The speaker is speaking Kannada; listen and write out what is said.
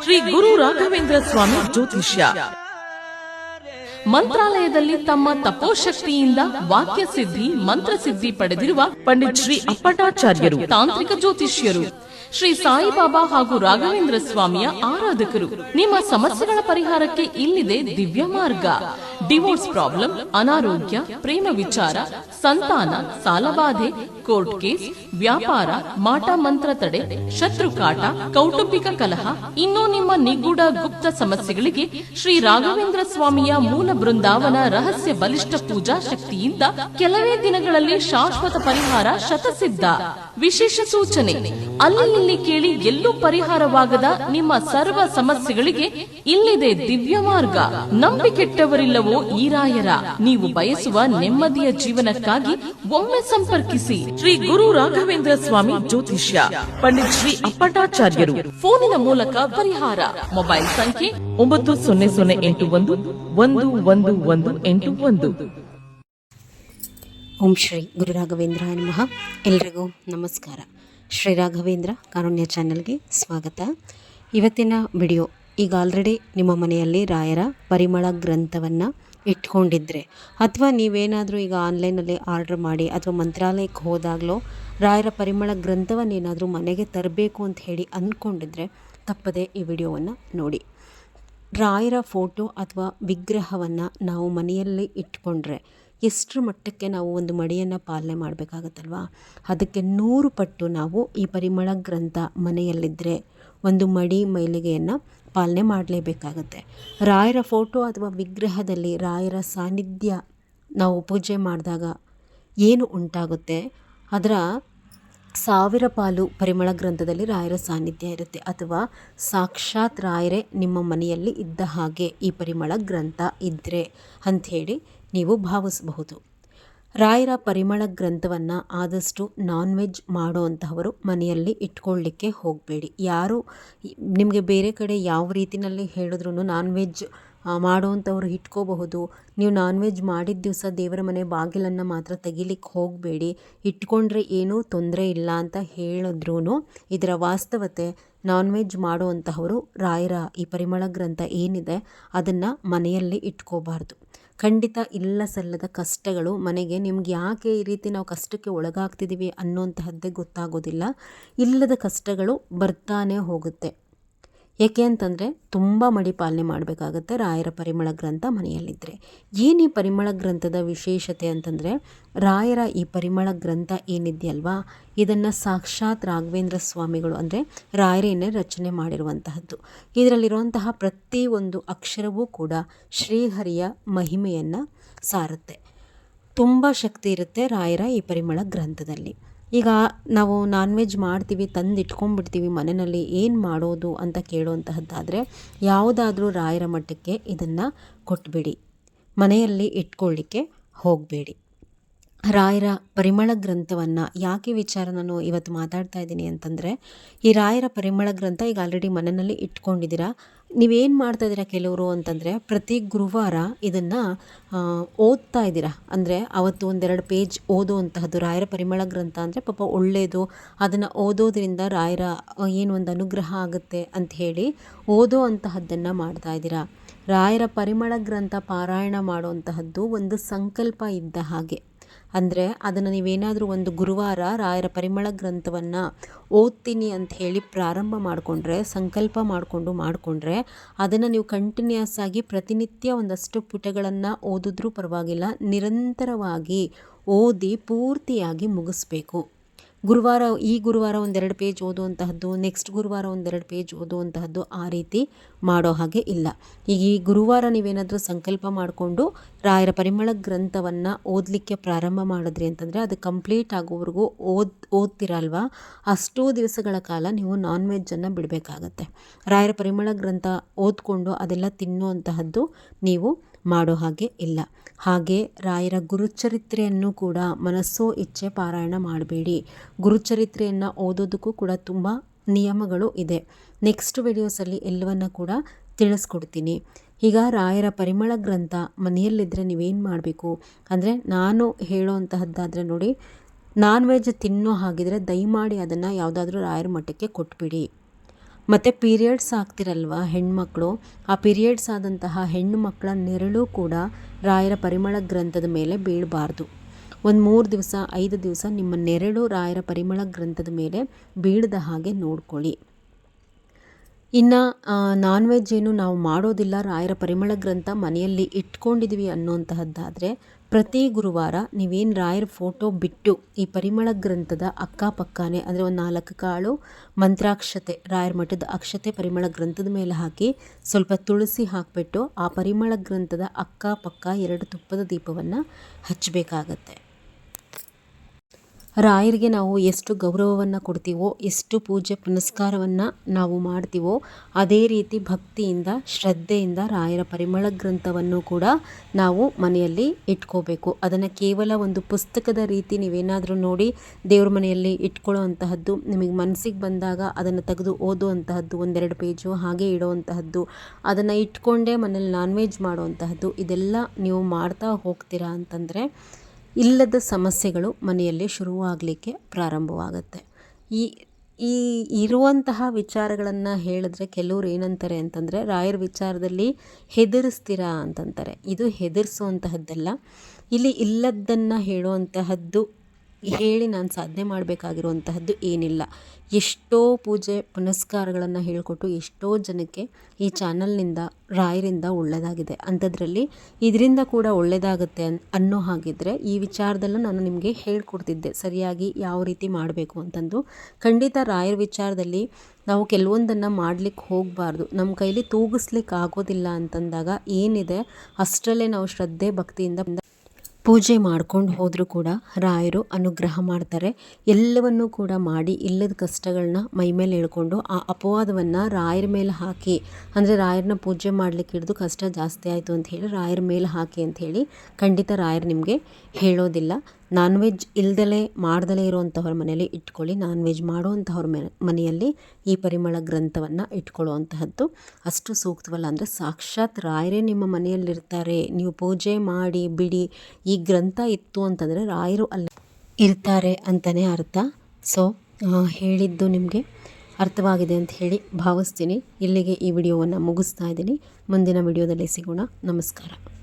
ಶ್ರೀ ಗುರು ರಾಘವೇಂದ್ರ ಸ್ವಾಮಿ ಜ್ಯೋತಿಷ್ಯ. ಮಂತ್ರಾಲಯದಲ್ಲಿ ತಮ್ಮ ತಪೋಶಕ್ತಿಯಿಂದ ವಾಕ್ಯ ಸಿದ್ಧಿ ಮಂತ್ರಸಿದ್ಧಿ ಪಡೆದಿರುವ ಪಂಡಿತ್ ಶ್ರೀ ಅಪ್ಪಟಾಚಾರ್ಯರು ತಾಂತ್ರಿಕ ಜ್ಯೋತಿಷ್ಯರು. ಶ್ರೀ ಸಾಯಿಬಾಬಾ ಹಾಗೂ ರಾಘವೇಂದ್ರ ಸ್ವಾಮಿಯ ಆರಾಧಕರು. ನಿಮ್ಮ ಸಮಸ್ಯೆಗಳ ಪರಿಹಾರಕ್ಕೆ ಇಲ್ಲಿದೆ ದಿವ್ಯ ಮಾರ್ಗ. ಡಿವೋರ್ಸ್ ಪ್ರಾಬ್ಲಮ್, ಅನಾರೋಗ್ಯ, ಪ್ರೇಮ ವಿಚಾರ, ಸಂತಾನ, ಸಾಲಬಾಧೆ, ಕೋರ್ಟ್ ಕೇಸ್, ವ್ಯಾಪಾರ, ಮಾಟ ಮಂತ್ರ ತಡೆ, ಶತ್ರುಕಾಟ, ಕೌಟುಂಬಿಕ ಕಲಹ, ಇನ್ನೂ ನಿಮ್ಮ ನಿಗೂಢ ಗುಪ್ತ ಸಮಸ್ಯೆಗಳಿಗೆ ಶ್ರೀ ರಾಘವೇಂದ್ರ ಸ್ವಾಮಿಯ ಮೂಲ ಬೃಂದಾವನ ರಹಸ್ಯ ಬಲಿಷ್ಠ ಪೂಜಾ ಶಕ್ತಿಯಿಂದ ಕೆಲವೇ ದಿನಗಳಲ್ಲಿ ಶಾಶ್ವತ ಪರಿಹಾರ ಶತಸಿದ್ಧ. ವಿಶೇಷ ಸೂಚನೆ: ಅಲ್ಲಿ ಇಲ್ಲಿ ಕೇಳಿ ಎಲ್ಲೂ ಪರಿಹಾರವಾಗದ ನಿಮ್ಮ ಸರ್ವ ಸಮಸ್ಯೆಗಳಿಗೆ ಇಲ್ಲಿದೆ ದಿವ್ಯ ಮಾರ್ಗ. ನಂಬಿಕೆಟ್ಟವರಿಲ್ಲವೋ ಈ ರಾಯರ. ನೀವು ಬಯಸುವ ನೆಮ್ಮದಿಯ ಜೀವನಕ್ಕಾಗಿ ಒಮ್ಮೆ ಸಂಪರ್ಕಿಸಿ. ಶ್ರೀ ಗುರು ರಾಘವೇಂದ್ರ ಸ್ವಾಮಿ ಜ್ಯೋತಿಷ್ಯ, ಪಂಡಿತ್ ಶ್ರೀ ಅಪ್ಪಟಾಚಾರ್ಯರು. ಫೋನಿನ ಮೂಲಕ ಪರಿಹಾರ. ಮೊಬೈಲ್ ಸಂಖ್ಯೆ 9008111181. ಓಂ ಶ್ರೀ ಗುರು ರಾಘವೇಂದ್ರ ನಮಃ. ಎಲ್ರಿಗೂ ನಮಸ್ಕಾರ. ಶ್ರೀ ರಾಘವೇಂದ್ರ ಕಾರುಣ್ಯ ಚಾನಲ್ಗೆ ಸ್ವಾಗತ. ಇವತ್ತಿನ ವಿಡಿಯೋ, ಈಗ ಆಲ್ರೆಡಿ ನಿಮ್ಮ ಮನೆಯಲ್ಲಿ ರಾಯರ ಪರಿಮಳ ಗ್ರಂಥವನ್ನು ಇಟ್ಕೊಂಡಿದ್ರೆ, ಅಥವಾ ನೀವೇನಾದರೂ ಈಗ ಆನ್ಲೈನಲ್ಲಿ ಆರ್ಡರ್ ಮಾಡಿ ಅಥವಾ ಮಂತ್ರಾಲಯಕ್ಕೆ ಹೋದಾಗಲೋ ರಾಯರ ಪರಿಮಳ ಗ್ರಂಥವನ್ನೇನಾದರೂ ಮನೆಗೆ ತರಬೇಕು ಅಂತ ಹೇಳಿ ಅಂದ್ಕೊಂಡಿದ್ರೆ ತಪ್ಪದೆ ಈ ವಿಡಿಯೋವನ್ನು ನೋಡಿ. ರಾಯರ ಫೋಟೋ ಅಥವಾ ವಿಗ್ರಹವನ್ನು ನಾವು ಮನೆಯಲ್ಲಿ ಇಟ್ಕೊಂಡ್ರೆ ಎಷ್ಟರ ಮಟ್ಟಕ್ಕೆ ನಾವು ಒಂದು ಮಡಿಯನ್ನು ಪಾಲನೆ ಮಾಡಬೇಕಾಗತ್ತಲ್ವ, ಅದಕ್ಕೆ 100 ಪಟ್ಟು ನಾವು ಈ ಪರಿಮಳ ಗ್ರಂಥ ಮನೆಯಲ್ಲಿದ್ದರೆ ಒಂದು ಮಡಿ ಮೈಲಿಗೆಯನ್ನು ಪಾಲನೆ ಮಾಡಲೇಬೇಕಾಗತ್ತೆ. ರಾಯರ ಫೋಟೋ ಅಥವಾ ವಿಗ್ರಹದಲ್ಲಿ ರಾಯರ ಸಾನ್ನಿಧ್ಯ ನಾವು ಪೂಜೆ ಮಾಡಿದಾಗ ಏನು ಉಂಟಾಗುತ್ತೆ, ಅದರ 1000 ಪಾಲು ಪರಿಮಳ ಗ್ರಂಥದಲ್ಲಿ ರಾಯರ ಸಾನ್ನಿಧ್ಯ ಇರುತ್ತೆ. ಅಥವಾ ಸಾಕ್ಷಾತ್ ರಾಯರೇ ನಿಮ್ಮ ಮನೆಯಲ್ಲಿ ಇದ್ದ ಹಾಗೆ ಈ ಪರಿಮಳ ಗ್ರಂಥ ಇದ್ದರೆ ಅಂಥೇಳಿ ನೀವು ಭಾವಿಸಬಹುದು. ರಾಯರ ಪರಿಮಳ ಗ್ರಂಥವನ್ನು ಆದಷ್ಟು ನಾನ್ ವೆಜ್ ಮಾಡೋವಂತಹವರು ಮನೆಯಲ್ಲಿ ಇಟ್ಕೊಳ್ಳಿಕ್ಕೆ ಹೋಗಬೇಡಿ. ಯಾರು ನಿಮಗೆ ಬೇರೆ ಕಡೆ ಯಾವ ರೀತಿಯಲ್ಲಿ ಹೇಳಿದ್ರು ನಾನ್ ವೆಜ್ ಮಾಡೋವಂಥವ್ರು ಇಟ್ಕೋಬಹುದು. ನೀವು ನಾನ್ ವೆಜ್ ಮಾಡಿದ ದಿವಸ ದೇವರ ಮನೆ ಬಾಗಿಲನ್ನು ಮಾತ್ರ ತೆಗಿಲಿಕ್ಕೆ ಹೋಗಬೇಡಿ. ಇಟ್ಕೊಂಡ್ರೆ ಏನೂ ತೊಂದರೆ ಇಲ್ಲ ಅಂತ ಹೇಳಿದ್ರೂ ಇದರ ವಾಸ್ತವತೆ ನಾನ್ ವೆಜ್ ಮಾಡುವಂತಹವರು ರಾಯರ ಈ ಪರಿಮಳ ಗ್ರಂಥ ಏನಿದೆ ಅದನ್ನು ಮನೆಯಲ್ಲಿ ಇಟ್ಕೋಬಾರ್ದು. ಖಂಡಿತ ಇಲ್ಲ ಸಲ್ಲದ ಕಷ್ಟಗಳು ಮನೆಗೆ, ನಿಮ್ಗೆ ಯಾಕೆ ಈ ರೀತಿ ನಾವು ಕಷ್ಟಕ್ಕೆ ಒಳಗಾಗ್ತಿದ್ದೀವಿ ಅನ್ನೋಂತಹದ್ದೇ ಗೊತ್ತಾಗೋದಿಲ್ಲ. ಇಲ್ಲದ ಕಷ್ಟಗಳು ಬರ್ತಾನೆ ಹೋಗುತ್ತೆ. ಏಕೆ ಅಂತಂದರೆ ತುಂಬ ಮಡಿ ಪಾಲನೆ ಮಾಡಬೇಕಾಗತ್ತೆ ರಾಯರ ಪರಿಮಳ ಗ್ರಂಥ ಮನೆಯಲ್ಲಿದ್ದರೆ. ಏನು ಈ ಪರಿಮಳ ಗ್ರಂಥದ ವಿಶೇಷತೆ ಅಂತಂದರೆ, ರಾಯರ ಈ ಪರಿಮಳ ಗ್ರಂಥ ಏನಿದೆಯಲ್ವಾ, ಇದನ್ನು ಸಾಕ್ಷಾತ್ ರಾಘವೇಂದ್ರ ಸ್ವಾಮಿಗಳು ಅಂದರೆ ರಾಯರೇನೇ ರಚನೆ ಮಾಡಿರುವಂತಹದ್ದು. ಇದರಲ್ಲಿರುವಂತಹ ಪ್ರತಿಯೊಂದು ಅಕ್ಷರವೂ ಕೂಡ ಶ್ರೀಹರಿಯ ಮಹಿಮೆಯನ್ನು ಸಾರುತ್ತೆ. ತುಂಬ ಶಕ್ತಿ ಇರುತ್ತೆ ರಾಯರ ಈ ಪರಿಮಳ ಗ್ರಂಥದಲ್ಲಿ. ಈಗ ನಾವು ನಾನ್ ವೆಜ್ ಮಾಡ್ತೀವಿ, ತಂದು ಇಟ್ಕೊಂಡ್ಬಿಡ್ತೀವಿ ಮನೆಯಲ್ಲಿ, ಏನು ಮಾಡೋದು ಅಂತ ಕೇಳುವಂತಹದ್ದಾದರೆ ಯಾವುದಾದ್ರೂ ರಾಯರ ಮಠಕ್ಕೆ ಇದನ್ನು ಕೊಟ್ಬಿಡಿ, ಮನೆಯಲ್ಲಿ ಇಟ್ಕೊಳ್ಳಿಕ್ಕೆ ಹೋಗಬೇಡಿ. ರಾಯರ ಪರಿಮಳ ಗ್ರಂಥವನ್ನು ಯಾಕೆ ವಿಚಾರ ನಾನು ಇವತ್ತು ಮಾತಾಡ್ತಾ ಇದ್ದೀನಿ ಅಂತಂದರೆ, ಈ ರಾಯರ ಪರಿಮಳ ಗ್ರಂಥ ಈಗ ಆಲ್ರೆಡಿ ಮನೆಯಲ್ಲಿ ಇಟ್ಕೊಂಡಿದ್ದೀರಾ. ನೀವೇನು ಮಾಡ್ತಾ ಇದ್ದೀರಾ ಕೆಲವರು ಅಂತಂದರೆ, ಪ್ರತಿ ಗುರುವಾರ ಇದನ್ನು ಓದ್ತಾ ಇದ್ದೀರಾ. ಅಂದರೆ ಅವತ್ತು 1-2 ಪೇಜ್ ಓದುವಂತಹದ್ದು. ರಾಯರ ಪರಿಮಳ ಗ್ರಂಥ ಅಂದರೆ ಪಾಪ ಒಳ್ಳೆಯದು, ಅದನ್ನು ಓದೋದ್ರಿಂದ ರಾಯರ ಏನು ಒಂದು ಅನುಗ್ರಹ ಆಗುತ್ತೆ ಅಂತ ಹೇಳಿ ಓದೋ ಅಂತಹದ್ದನ್ನು ಮಾಡ್ತಾ ಇದ್ದೀರಾ. ರಾಯರ ಪರಿಮಳ ಗ್ರಂಥ ಪಾರಾಯಣ ಮಾಡುವಂತಹದ್ದು ಒಂದು ಸಂಕಲ್ಪ ಇದ್ದ ಹಾಗೆ. ಅಂದರೆ ಅದನ್ನು ನೀವೇನಾದರೂ ಒಂದು ಗುರುವಾರ ರಾಯರ ಪರಿಮಳ ಗ್ರಂಥವನ್ನು ಓದ್ತೀನಿ ಅಂತ ಹೇಳಿ ಪ್ರಾರಂಭ ಮಾಡಿಕೊಂಡ್ರೆ, ಸಂಕಲ್ಪ ಮಾಡಿಕೊಂಡ್ರೆ ಅದನ್ನು ನೀವು ಕಂಟಿನ್ಯೂಸ್ ಆಗಿ ಪ್ರತಿನಿತ್ಯ ಒಂದಷ್ಟು ಪುಟಗಳನ್ನು ಓದಿದ್ರೂ ಪರವಾಗಿಲ್ಲ, ನಿರಂತರವಾಗಿ ಓದಿ ಪೂರ್ತಿಯಾಗಿ ಮುಗಿಸ್ಬೇಕು. ಈ ಗುರುವಾರ 1-2 ಪೇಜ್ ಓದುವಂತಹದ್ದು, ನೆಕ್ಸ್ಟ್ ಗುರುವಾರ 1-2 ಪೇಜ್ ಓದುವಂತಹದ್ದು, ಆ ರೀತಿ ಮಾಡೋ ಹಾಗೆ ಇಲ್ಲ. ಈಗ ಈ ಗುರುವಾರ ನೀವೇನಾದರೂ ಸಂಕಲ್ಪ ಮಾಡಿಕೊಂಡು ರಾಯರ ಪರಿಮಳ ಗ್ರಂಥವನ್ನು ಓದಲಿಕ್ಕೆ ಪ್ರಾರಂಭ ಮಾಡಿದ್ರಿ ಅಂತಂದರೆ ಅದು ಕಂಪ್ಲೀಟ್ ಆಗೋವರೆಗೂ ಓದ್ತಿರಲ್ವ, ಅಷ್ಟೂ ದಿವಸಗಳ ಕಾಲ ನೀವು ನಾನ್ ವೆಜ್ಜನ್ನು ಬಿಡಬೇಕಾಗತ್ತೆ. ರಾಯರ ಪರಿಮಳ ಗ್ರಂಥ ಓದ್ಕೊಂಡು ಅದೆಲ್ಲ ತಿನ್ನುವಂತಹದ್ದು ನೀವು ಮಾಡೋ ಹಾಗೆ ಇಲ್ಲ. ಹಾಗೆ ರಾಯರ ಗುರುಚರಿತ್ರೆಯನ್ನು ಕೂಡ ಮನಸ್ಸೋ ಇಚ್ಛೆ ಪಾರಾಯಣ ಮಾಡಬೇಡಿ. ಗುರುಚರಿತ್ರೆಯನ್ನು ಓದೋದಕ್ಕೂ ಕೂಡ ತುಂಬ ನಿಯಮಗಳು ಇದೆ. ನೆಕ್ಸ್ಟ್ ವಿಡಿಯೋಸಲ್ಲಿ ಎಲ್ಲವನ್ನ ಕೂಡ ತಿಳಿಸ್ಕೊಡ್ತೀನಿ. ಈಗ ರಾಯರ ಪರಿಮಳ ಗ್ರಂಥ ಮನೆಯಲ್ಲಿದ್ದರೆ ನೀವೇನು ಮಾಡಬೇಕು ಅಂದರೆ, ನಾನು ಹೇಳೋವಂತಹದ್ದಾದರೆ ನೋಡಿ, ನಾನ್ ವೆಜ್ ತಿನ್ನೋ ಹಾಗಿದ್ರೆ ದಯಮಾಡಿ ಅದನ್ನು ಯಾವುದಾದ್ರೂ ರಾಯರ ಮಠಕ್ಕೆ ಕೊಟ್ಬಿಡಿ. ಮತ್ತು ಪೀರಿಯಡ್ಸ್ ಆಗ್ತಿರಲ್ವ ಹೆಣ್ಮಕ್ಳು, ಆ ಪೀರಿಯಡ್ಸ್ ಆದಂತಹ ಹೆಣ್ಣು ಮಕ್ಕಳ ನೆರಳು ಕೂಡ ರಾಯರ ಪರಿಮಳ ಗ್ರಂಥದ ಮೇಲೆ ಬೀಳಬಾರ್ದು. ಒಂದು 3 ದಿವಸ 5 ದಿವಸ ನಿಮ್ಮ ನೆರಳು ರಾಯರ ಪರಿಮಳ ಗ್ರಂಥದ ಮೇಲೆ ಬೀಳದ ಹಾಗೆ ನೋಡ್ಕೊಳ್ಳಿ. ಇನ್ನು ನಾನ್ ವೆಜ್ ಏನು ನಾವು ಮಾಡೋದಿಲ್ಲ, ರಾಯರ ಪರಿಮಳ ಗ್ರಂಥ ಮನೆಯಲ್ಲಿ ಇಟ್ಕೊಂಡಿದ್ವಿ ಅನ್ನೋಂತಹದ್ದಾದರೆ ಪ್ರತಿ ಗುರುವಾರ ನೀವೇನು ರಾಯರ ಫೋಟೋ ಬಿಟ್ಟು ಈ ಪರಿಮಳ ಗ್ರಂಥದ ಅಕ್ಕಪಕ್ಕನೇ ಅಂದರೆ ಒಂದು 4 ಕಾಳು ಮಂತ್ರಾಕ್ಷತೆ, ರಾಯರ ಮಠದ ಅಕ್ಷತೆ ಪರಿಮಳ ಗ್ರಂಥದ ಮೇಲೆ ಹಾಕಿ ಸ್ವಲ್ಪ ತುಳಸಿ ಹಾಕಿಬಿಟ್ಟು ಆ ಪರಿಮಳ ಗ್ರಂಥದ ಅಕ್ಕಪಕ್ಕ 2 ತುಪ್ಪದ ದೀಪವನ್ನು ಹಚ್ಚಬೇಕಾಗತ್ತೆ. ರಾಯರಿಗೆ ನಾವು ಎಷ್ಟು ಗೌರವವನ್ನು ಕೊಡ್ತೀವೋ, ಎಷ್ಟು ಪೂಜೆ ಪುನಸ್ಕಾರವನ್ನು ನಾವು ಮಾಡ್ತೀವೋ, ಅದೇ ರೀತಿ ಭಕ್ತಿಯಿಂದ ಶ್ರದ್ಧೆಯಿಂದ ರಾಯರ ಪರಿಮಳ ಗ್ರಂಥವನ್ನು ಕೂಡ ನಾವು ಮನೆಯಲ್ಲಿ ಇಟ್ಕೋಬೇಕು. ಅದನ್ನು ಕೇವಲ ಒಂದು ಪುಸ್ತಕದ ರೀತಿ ನೀವೇನಾದರೂ ನೋಡಿ ದೇವ್ರ ಮನೆಯಲ್ಲಿ ಇಟ್ಕೊಳ್ಳೋ ಅಂತಹದ್ದು, ನಿಮಗೆ ಮನಸ್ಸಿಗೆ ಬಂದಾಗ ಅದನ್ನು ತೆಗೆದು ಓದುವಂತಹದ್ದು, 1-2 ಪೇಜು ಹಾಗೆ ಇಡೋವಂತಹದ್ದು, ಅದನ್ನು ಇಟ್ಕೊಂಡೇ ಮನೇಲಿ ನಾನ್ ವೆಜ್ ಮಾಡುವಂತಹದ್ದು, ಇದೆಲ್ಲ ನೀವು ಮಾಡ್ತಾ ಹೋಗ್ತೀರಾ ಅಂತಂದರೆ ಇಲ್ಲದ ಸಮಸ್ಯೆಗಳು ಮನೆಯಲ್ಲಿ ಶುರುವಾಗಲಿಕ್ಕೆ ಪ್ರಾರಂಭವಾಗುತ್ತೆ. ಈ ಇರುವಂತಹ ವಿಚಾರಗಳನ್ನು ಹೇಳಿದ್ರೆ ಕೆಲವ್ರು ಏನಂತಾರೆ ಅಂತಂದರೆ ರಾಯರ ವಿಚಾರದಲ್ಲಿ ಹೆದರಿಸ್ತೀರಾ ಅಂತಂತಾರೆ. ಇದು ಹೆದರಿಸುವಂತಹದ್ದಲ್ಲ. ಇಲ್ಲಿ ಇಲ್ಲದ್ದನ್ನು ಹೇಳುವಂತಹದ್ದು, ಹೇಳಿ ನಾನು ಸಾಧನೆ ಮಾಡಬೇಕಾಗಿರುವಂತಹದ್ದು ಏನಿಲ್ಲ. ಎಷ್ಟೋ ಪೂಜೆ ಪುನಸ್ಕಾರಗಳನ್ನು ಹೇಳಿಕೊಟ್ಟು ಎಷ್ಟೋ ಜನಕ್ಕೆ ಈ ಚಾನಲ್ನಿಂದ ರಾಯರಿಂದ ಒಳ್ಳೆಯದಾಗಿದೆ. ಅಂಥದ್ರಲ್ಲಿ ಇದರಿಂದ ಕೂಡ ಒಳ್ಳೆಯದಾಗುತ್ತೆ ಅನ್ನೋ ಹಾಗಿದ್ದರೆ ಈ ವಿಚಾರದಲ್ಲೂ ನಾನು ನಿಮಗೆ ಹೇಳ್ಕೊಡ್ತಿದ್ದೆ ಸರಿಯಾಗಿ ಯಾವ ರೀತಿ ಮಾಡಬೇಕು ಅಂತಂದು. ಖಂಡಿತ ರಾಯರ ವಿಚಾರದಲ್ಲಿ ನಾವು ಕೆಲವೊಂದನ್ನು ಮಾಡಲಿಕ್ಕೆ ಹೋಗಬಾರ್ದು. ನಮ್ಮ ಕೈಲಿ ತೂಗಿಸ್ಲಿಕ್ಕೆ ಆಗೋದಿಲ್ಲ ಅಂತಂದಾಗ ಏನಿದೆ ಅಷ್ಟರಲ್ಲೇ ನಾವು ಶ್ರದ್ಧೆ ಭಕ್ತಿಯಿಂದ ಪೂಜೆ ಮಾಡ್ಕೊಂಡು ಹೋದರೂ ಕೂಡ ರಾಯರು ಅನುಗ್ರಹ ಮಾಡ್ತಾರೆ. ಎಲ್ಲವನ್ನೂ ಕೂಡ ಮಾಡಿ ಇಲ್ಲದ ಕಷ್ಟಗಳನ್ನ ಮೈಮೇಲೆ ಹೇಳ್ಕೊಂಡು ಆ ಅಪವಾದವನ್ನು ರಾಯರ ಮೇಲೆ ಹಾಕಿ, ಅಂದರೆ ರಾಯರನ್ನ ಪೂಜೆ ಮಾಡಲಿಕ್ಕೆ ಹಿಡಿದು ಕಷ್ಟ ಜಾಸ್ತಿ ಆಯಿತು ಅಂತ ಹೇಳಿ ರಾಯರ ಮೇಲೆ ಹಾಕಿ ಅಂತ ಹೇಳಿ ಖಂಡಿತ ರಾಯರು ನಿಮಗೆ ಹೇಳೋದಿಲ್ಲ. ನಾನ್ ವೆಜ್ ಇಲ್ದಲೇ ಮಾಡ್ದಲೇ ಇರೋವಂಥವ್ರ ಮನೆಯಲ್ಲಿ ಇಟ್ಕೊಳ್ಳಿ. ನಾನ್ ವೆಜ್ ಮಾಡೋವಂಥವ್ರ ಮನೆಯಲ್ಲಿ ಈ ಪರಿಮಳ ಗ್ರಂಥವನ್ನು ಇಟ್ಕೊಳ್ಳುವಂತಹದ್ದು ಅಷ್ಟು ಸೂಕ್ತವಲ್ಲ. ಅಂದರೆ ಸಾಕ್ಷಾತ್ ರಾಯರೇ ನಿಮ್ಮ ಮನೆಯಲ್ಲಿರ್ತಾರೆ, ನೀವು ಪೂಜೆ ಮಾಡಿ ಬಿಡಿ, ಈ ಗ್ರಂಥ ಇತ್ತು ಅಂತಂದರೆ ರಾಯರು ಅಲ್ಲಿ ಇರ್ತಾರೆ ಅಂತಲೇ ಅರ್ಥ. ಸೊ ಹೇಳಿದ್ದು ನಿಮಗೆ ಅರ್ಥವಾಗಿದೆ ಅಂತ ಹೇಳಿ ಭಾವಿಸ್ತೀನಿ. ಇಲ್ಲಿಗೆ ಈ ವಿಡಿಯೋವನ್ನು ಮುಗಿಸ್ತಾ ಇದ್ದೀನಿ. ಮುಂದಿನ ವಿಡಿಯೋದಲ್ಲಿ ಸಿಗೋಣ. ನಮಸ್ಕಾರ.